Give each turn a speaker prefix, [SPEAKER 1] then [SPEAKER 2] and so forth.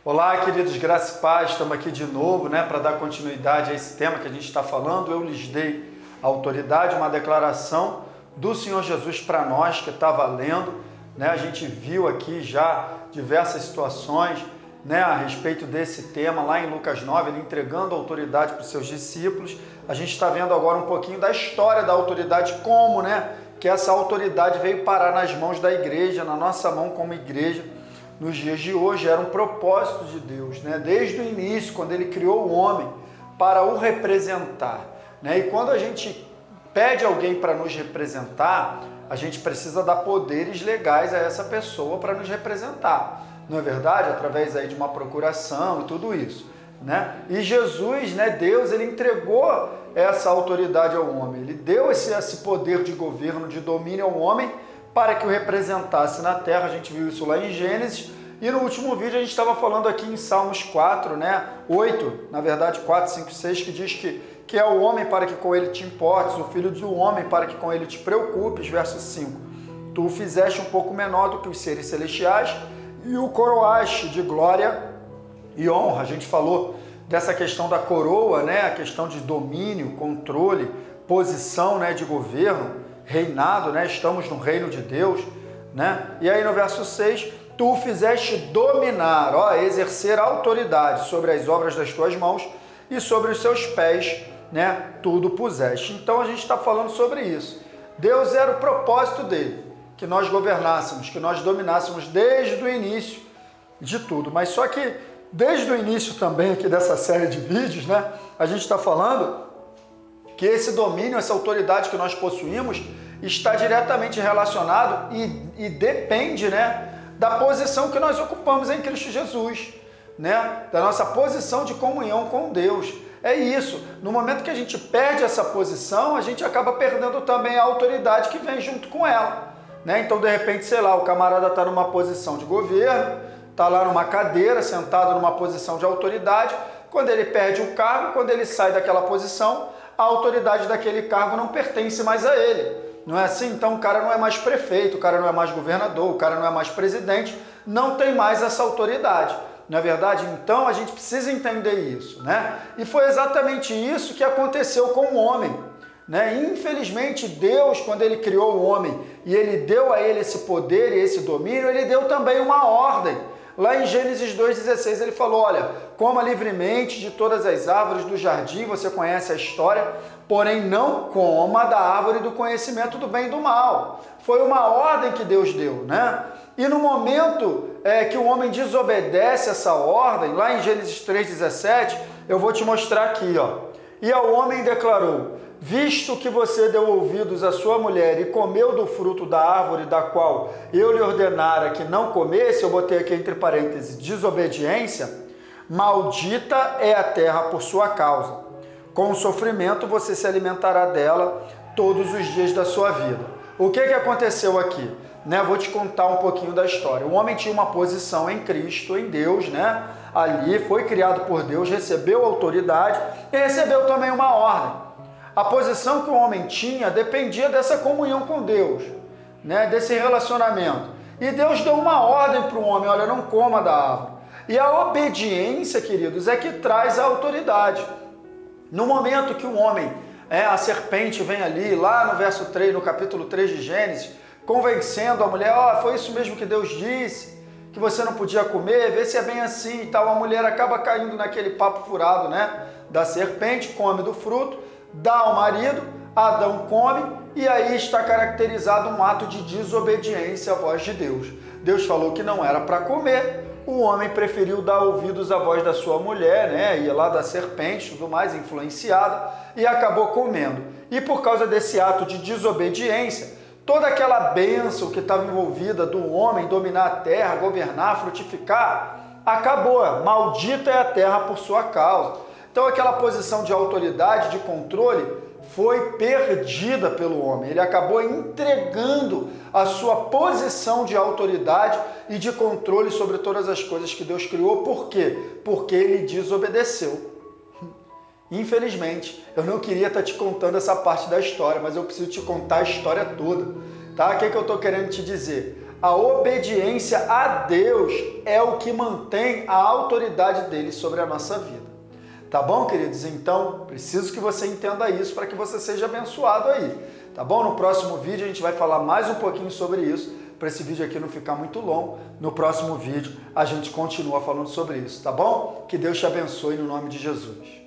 [SPEAKER 1] Olá, queridos, graça e paz, estamos aqui de novo, para dar continuidade a esse tema que a gente está falando. Eu lhes dei autoridade, uma declaração do Senhor Jesus para nós que está valendo, A gente viu aqui já diversas situações, a respeito desse tema lá em Lucas 9, ele entregando autoridade para os seus discípulos. A gente está vendo agora um pouquinho da história da autoridade, como, que essa autoridade veio parar nas mãos da igreja, na nossa mão como igreja. Nos dias de hoje, era um propósito de Deus, desde o início, quando Ele criou o homem para o representar. E quando a gente pede alguém para nos representar, a gente precisa dar poderes legais a essa pessoa para nos representar. Não é verdade? Através aí de uma procuração e tudo isso. E Jesus, Deus, Ele entregou essa autoridade ao homem. Ele deu esse poder de governo, de domínio ao homem, para que o representasse na terra. A gente viu isso lá em Gênesis, e no último vídeo a gente estava falando aqui em Salmos 4, 8, na verdade 4, 5, 6, que diz que é o homem para que com ele te importes, o filho do homem para que com ele te preocupes, verso 5. Tu o fizeste um pouco menor do que os seres celestiais e o coroaste de glória e honra. A gente falou dessa questão da coroa, a questão de domínio, controle, posição, de governo, reinado, estamos no reino de Deus, E aí no verso 6, tu o fizeste dominar, exercer autoridade sobre as obras das tuas mãos e sobre os seus pés, tudo puseste. Então a gente está falando sobre isso. Deus era o propósito dele, que nós governássemos, que nós dominássemos desde o início de tudo. Mas só que desde o início também aqui dessa série de vídeos, a gente está falando que esse domínio, essa autoridade que nós possuímos está diretamente relacionado e depende, da posição que nós ocupamos em Cristo Jesus, da nossa posição de comunhão com Deus. É isso. No momento que a gente perde essa posição, a gente acaba perdendo também a autoridade que vem junto com ela, Então, de repente, sei lá, o camarada está numa posição de governo, está lá numa cadeira, sentado numa posição de autoridade. Quando ele perde o cargo, quando ele sai daquela posição, a autoridade daquele cargo não pertence mais a ele. Não é assim? Então o cara não é mais prefeito, o cara não é mais governador, o cara não é mais presidente, não tem mais essa autoridade. Não é verdade? Então a gente precisa entender isso, E foi exatamente isso que aconteceu com o homem, Infelizmente Deus, quando Ele criou o homem e Ele deu a ele esse poder e esse domínio, Ele deu também uma ordem. Lá em Gênesis 2,16 ele falou, olha, coma livremente de todas as árvores do jardim, você conhece a história, porém não coma da árvore do conhecimento do bem e do mal. Foi uma ordem que Deus deu, E no momento que o homem desobedece essa ordem, lá em Gênesis 3,17, eu vou te mostrar aqui, E ao homem declarou, visto que você deu ouvidos à sua mulher e comeu do fruto da árvore da qual eu lhe ordenara que não comesse, eu botei aqui entre parênteses, desobediência, maldita é a terra por sua causa. Com o sofrimento você se alimentará dela todos os dias da sua vida. O que aconteceu aqui? Vou te contar um pouquinho da história. O homem tinha uma posição em Cristo, em Deus, Ali foi criado por Deus, recebeu autoridade e recebeu também uma ordem. A posição que o homem tinha dependia dessa comunhão com Deus, desse relacionamento. E Deus deu uma ordem para o homem, olha, não coma da árvore. E a obediência, queridos, é que traz a autoridade. No momento que o homem, a serpente vem ali, lá no verso 3, no capítulo 3 de Gênesis, convencendo a mulher, foi isso mesmo que Deus disse, que você não podia comer, vê se é bem assim e tal. A mulher acaba caindo naquele papo furado, da serpente, come do fruto, dá ao marido, Adão come, e aí está caracterizado um ato de desobediência à voz de Deus. Deus falou que não era para comer, o homem preferiu dar ouvidos à voz da sua mulher, e lá da serpente, tudo mais, influenciada, e acabou comendo. E por causa desse ato de desobediência, toda aquela bênção que estava envolvida do homem dominar a terra, governar, frutificar, acabou. Maldita é a terra por sua causa. Então aquela posição de autoridade, de controle, foi perdida pelo homem. Ele acabou entregando a sua posição de autoridade e de controle sobre todas as coisas que Deus criou. Por quê? Porque ele desobedeceu. Infelizmente, eu não queria estar te contando essa parte da história, mas eu preciso te contar a história toda. Tá? O que eu estou querendo te dizer? A obediência a Deus é o que mantém a autoridade dele sobre a nossa vida. Tá bom, queridos? Então, preciso que você entenda isso para que você seja abençoado aí. Tá bom? No próximo vídeo a gente vai falar mais um pouquinho sobre isso, para esse vídeo aqui não ficar muito longo. No próximo vídeo a gente continua falando sobre isso, tá bom? Que Deus te abençoe no nome de Jesus.